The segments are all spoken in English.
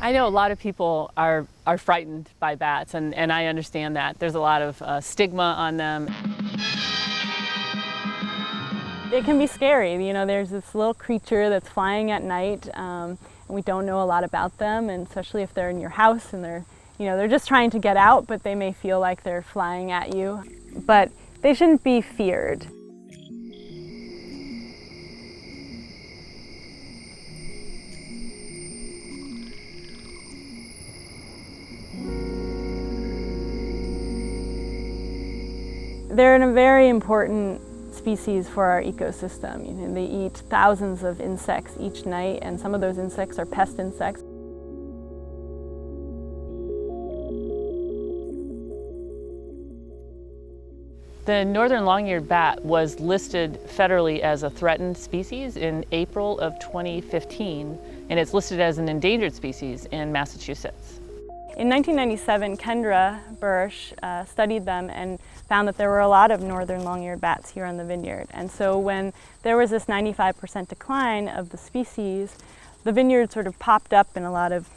I know a lot of people are frightened by bats, and I understand that. There's a lot of stigma on them. It can be scary. You know, there's this little creature that's flying at night, and we don't know a lot about them, and especially if they're in your house and they're just trying to get out, but they may feel like they're flying at you. But they shouldn't be feared. They're a very important species for our ecosystem. You know, they eat thousands of insects each night, and some of those insects are pest insects. The northern long-eared bat was listed federally as a threatened species in April of 2015, and it's listed as an endangered species in Massachusetts. In 1997, Kendra Bursch studied them and found that there were a lot of northern long-eared bats here on the Vineyard. And so when there was this 95% decline of the species, the Vineyard sort of popped up in a lot of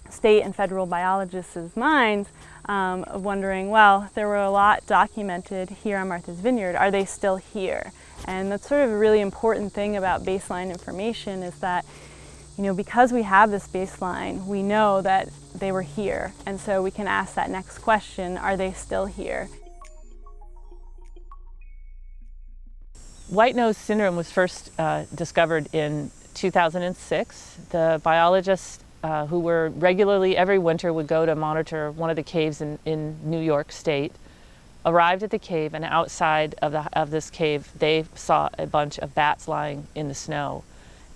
state and federal biologists' minds of wondering, well, there were a lot documented here on Martha's Vineyard. Are they still here? And that's sort of a really important thing about baseline information is that, you know, because we have this baseline, we know that they were here. And so we can ask that next question, are they still here? White nose syndrome was first discovered in 2006. The biologists who were regularly every winter would go to monitor one of the caves in New York State, arrived at the cave, and outside of this cave they saw a bunch of bats lying in the snow.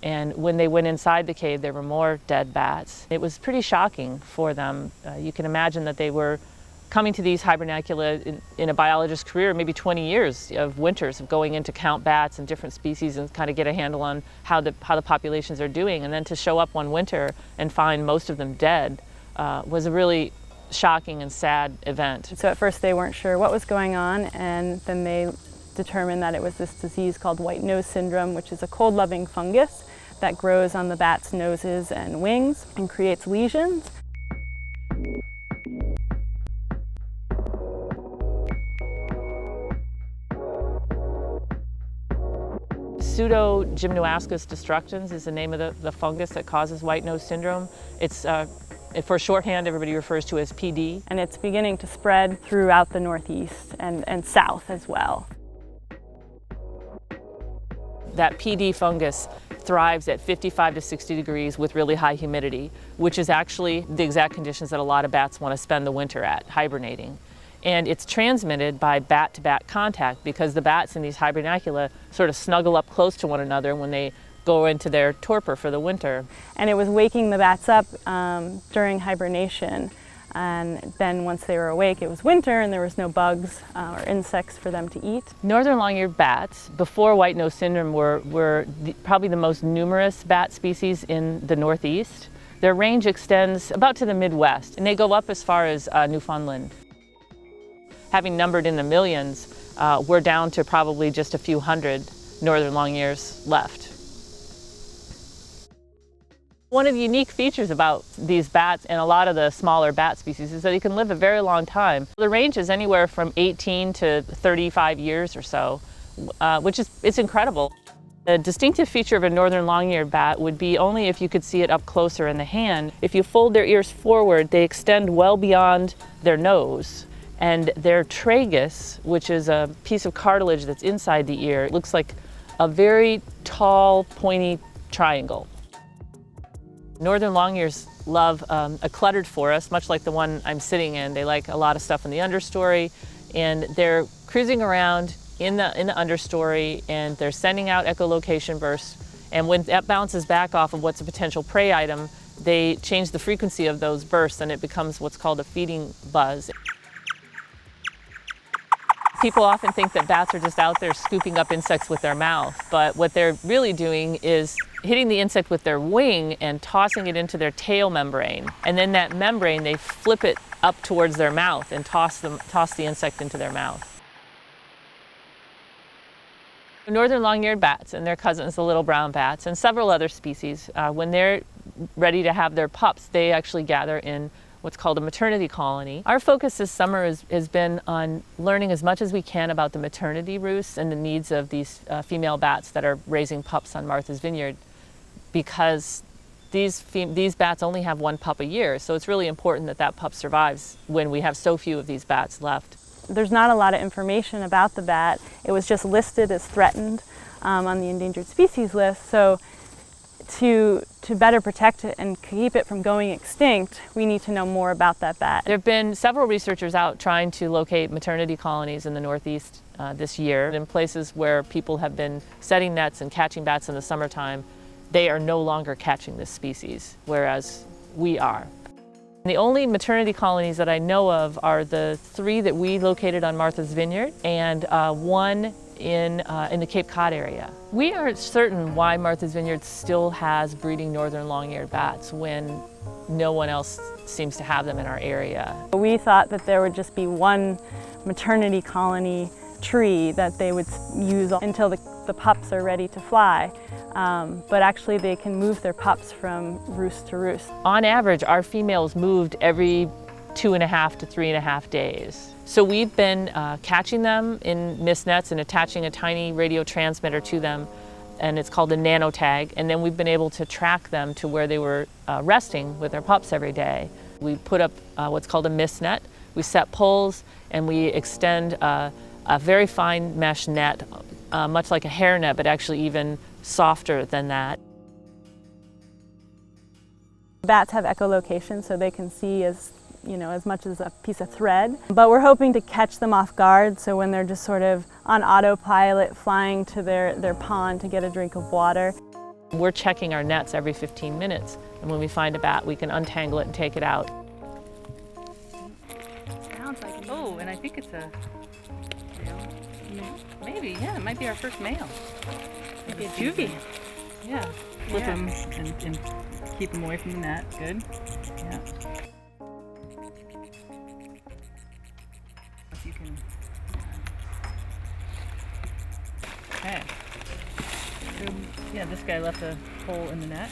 And when they went inside the cave, there were more dead bats. It was pretty shocking for them. You can imagine that they were coming to these hibernacula in a biologist's career, maybe 20 years of winters of going in to count bats and different species and kind of get a handle on how the populations are doing. And then to show up one winter and find most of them dead was a really shocking and sad event. So at first they weren't sure what was going on, and then they determined that it was this disease called white nose syndrome, which is a cold-loving fungus that grows on the bats' noses and wings and creates lesions. Pseudogymnoascus destructans is the name of the fungus that causes white nose syndrome. It's for shorthand, everybody refers to as PD. And it's beginning to spread throughout the Northeast and South as well. That PD fungus thrives at 55 to 60 degrees with really high humidity, which is actually the exact conditions that a lot of bats want to spend the winter at, hibernating. And it's transmitted by bat-to-bat contact because the bats in these hibernacula sort of snuggle up close to one another when they go into their torpor for the winter. And it was waking the bats up during hibernation. And then once they were awake, it was winter and there was no bugs or insects for them to eat. Northern long-eared bats, before white nose syndrome, were probably the most numerous bat species in the Northeast. Their range extends about to the Midwest, and they go up as far as Newfoundland. Having numbered in the millions, we're down to probably just a few hundred northern long-ears left. One of the unique features about these bats and a lot of the smaller bat species is that they can live a very long time. The range is anywhere from 18 to 35 years or so, which is incredible. The distinctive feature of a northern long-eared bat would be only if you could see it up closer in the hand. If you fold their ears forward, they extend well beyond their nose. And their tragus, which is a piece of cartilage that's inside the ear, looks like a very tall, pointy triangle. Northern long-ears love a cluttered forest, much like the one I'm sitting in. They like a lot of stuff in the understory, and they're cruising around in the understory, and they're sending out echolocation bursts. And when that bounces back off of what's a potential prey item, they change the frequency of those bursts, and it becomes what's called a feeding buzz. People often think that bats are just out there scooping up insects with their mouth, but what they're really doing is hitting the insect with their wing and tossing it into their tail membrane. And then that membrane, they flip it up towards their mouth and toss the insect into their mouth. Northern long-eared bats and their cousins, the little brown bats, and several other species, when they're ready to have their pups, they actually gather in what's called a maternity colony. Our focus this summer has been on learning as much as we can about the maternity roosts and the needs of these female bats that are raising pups on Martha's Vineyard, because these bats only have one pup a year, so it's really important that that pup survives when we have so few of these bats left. There's not a lot of information about the bat. It was just listed as threatened on the endangered species list, so to better protect it and keep it from going extinct, we need to know more about that bat. There have been several researchers out trying to locate maternity colonies in the Northeast this year. In places where people have been setting nets and catching bats in the summertime, they are no longer catching this species, whereas we are. The only maternity colonies that I know of are the 3 that we located on Martha's Vineyard and one in the Cape Cod area. We aren't certain why Martha's Vineyard still has breeding northern long-eared bats when no one else seems to have them in our area. We thought that there would just be one maternity colony tree that they would use until the pups are ready to fly. But actually they can move their pups from roost to roost. On average, our females moved every 2.5 to 3.5 days. So we've been catching them in mist nets and attaching a tiny radio transmitter to them, and it's called a nano tag, and then we've been able to track them to where they were resting with their pups every day. We put up what's called a mist net. We set poles and we extend a very fine mesh net, much like a hairnet, but actually even softer than that. Bats have echolocation, so they can see as much as a piece of thread. But we're hoping to catch them off guard, so when they're just sort of on autopilot flying to their pond to get a drink of water. We're checking our nets every 15 minutes, and when we find a bat, we can untangle it and take it out. Sounds like oh, and I think it's a male. Maybe, yeah, it might be our first male. Maybe a juvie. Yeah. Flip him and keep him away from the net. Good. Yeah. If you can. Okay. So, yeah, this guy left a hole in the net.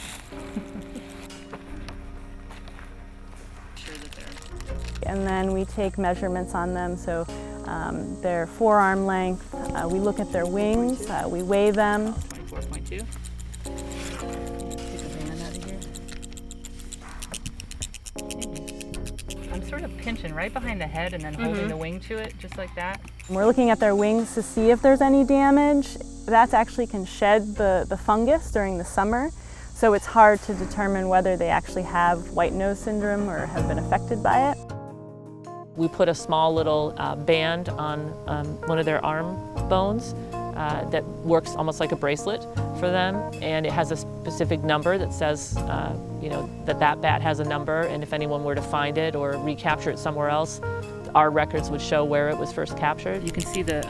Sure that they're. And then we take measurements on them, so their forearm length. We look at their wings. We weigh them. 24.2. Take the hand out of here. I'm sort of pinching right behind the head and then holding the wing to it, just like that. We're looking at their wings to see if there's any damage. Bats actually can shed the fungus during the summer, so it's hard to determine whether they actually have white nose syndrome or have been affected by it. We put a small little band on one of their arm bones that works almost like a bracelet for them, and it has a specific number that says that bat has a number, and if anyone were to find it or recapture it somewhere else, our records would show where it was first captured. You can see the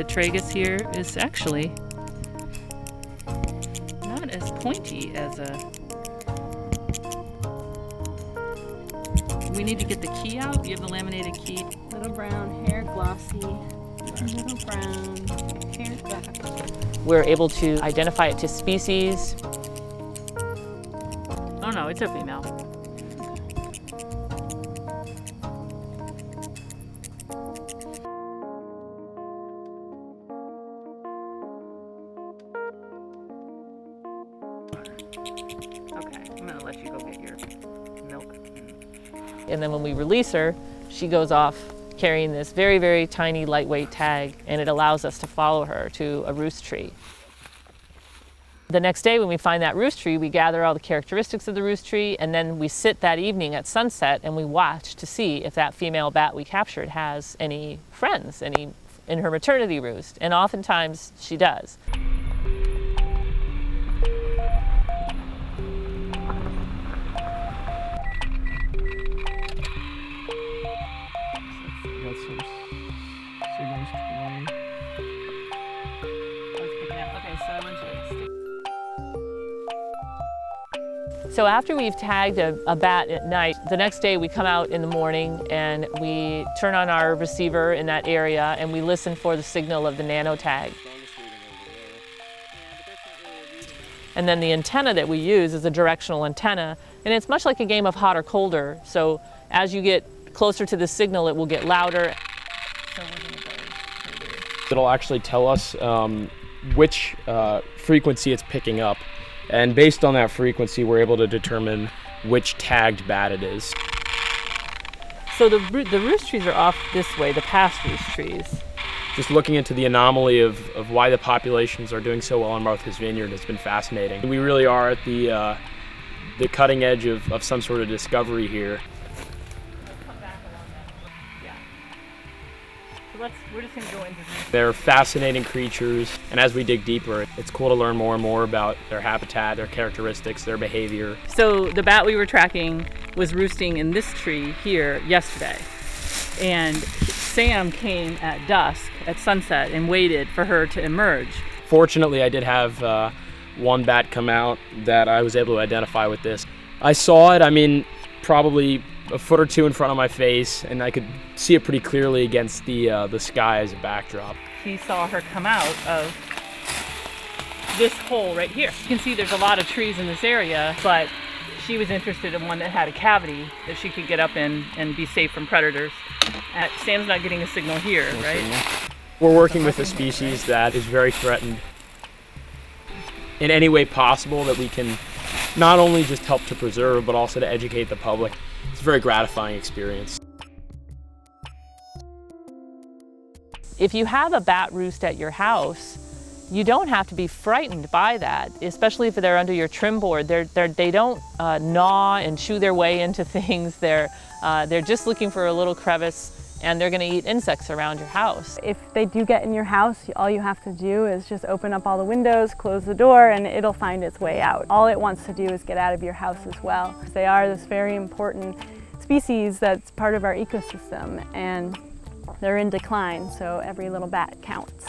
tragus here is actually not as pointy as a... We need to get the key out. You have the laminated key. Little brown hair, glossy. Little brown hair, black. We're able to identify it to species. Oh no, it's a female. Okay, I'm gonna let you go get your milk. And then when we release her, she goes off carrying this very, very tiny, lightweight tag, and it allows us to follow her to a roost tree. The next day when we find that roost tree, we gather all the characteristics of the roost tree, and then we sit that evening at sunset and we watch to see if that female bat we captured has any friends, any in her maternity roost, and oftentimes she does. So after we've tagged a bat at night, the next day we come out in the morning and we turn on our receiver in that area and we listen for the signal of the nano tag. And then the antenna that we use is a directional antenna, and it's much like a game of hot or colder. So as you get closer to the signal, it will get louder. So we're gonna go further. It'll actually tell us which frequency it's picking up. And based on that frequency, we're able to determine which tagged bat it is. So the roost trees are off this way, the past roost trees. Just looking into the anomaly of why the populations are doing so well on Martha's Vineyard has been fascinating. We really are at the cutting edge of some sort of discovery here. We're just going to go into these. They're fascinating creatures, and as we dig deeper, it's cool to learn more and more about their habitat, their characteristics, their behavior. So the bat we were tracking was roosting in this tree here yesterday, and Sam came at dusk, at sunset, and waited for her to emerge. Fortunately, I did have one bat come out that I was able to identify with this. I saw it, I mean, probably a foot or two in front of my face, and I could see it pretty clearly against the sky as a backdrop. He saw her come out of this hole right here. You can see there's a lot of trees in this area, but she was interested in one that had a cavity that she could get up in and be safe from predators. Sam's not getting a signal here, right? We're working with a species that is very threatened in any way possible that we can not only just help to preserve, but also to educate the public. It's a very gratifying experience. If you have a bat roost at your house, you don't have to be frightened by that, especially if they're under your trim board. They don't gnaw and chew their way into things. They're just looking for a little crevice, and they're going to eat insects around your house. If they do get in your house, all you have to do is just open up all the windows, close the door, and it'll find its way out. All it wants to do is get out of your house as well. They are this very important species that's part of our ecosystem, and they're in decline, so every little bat counts.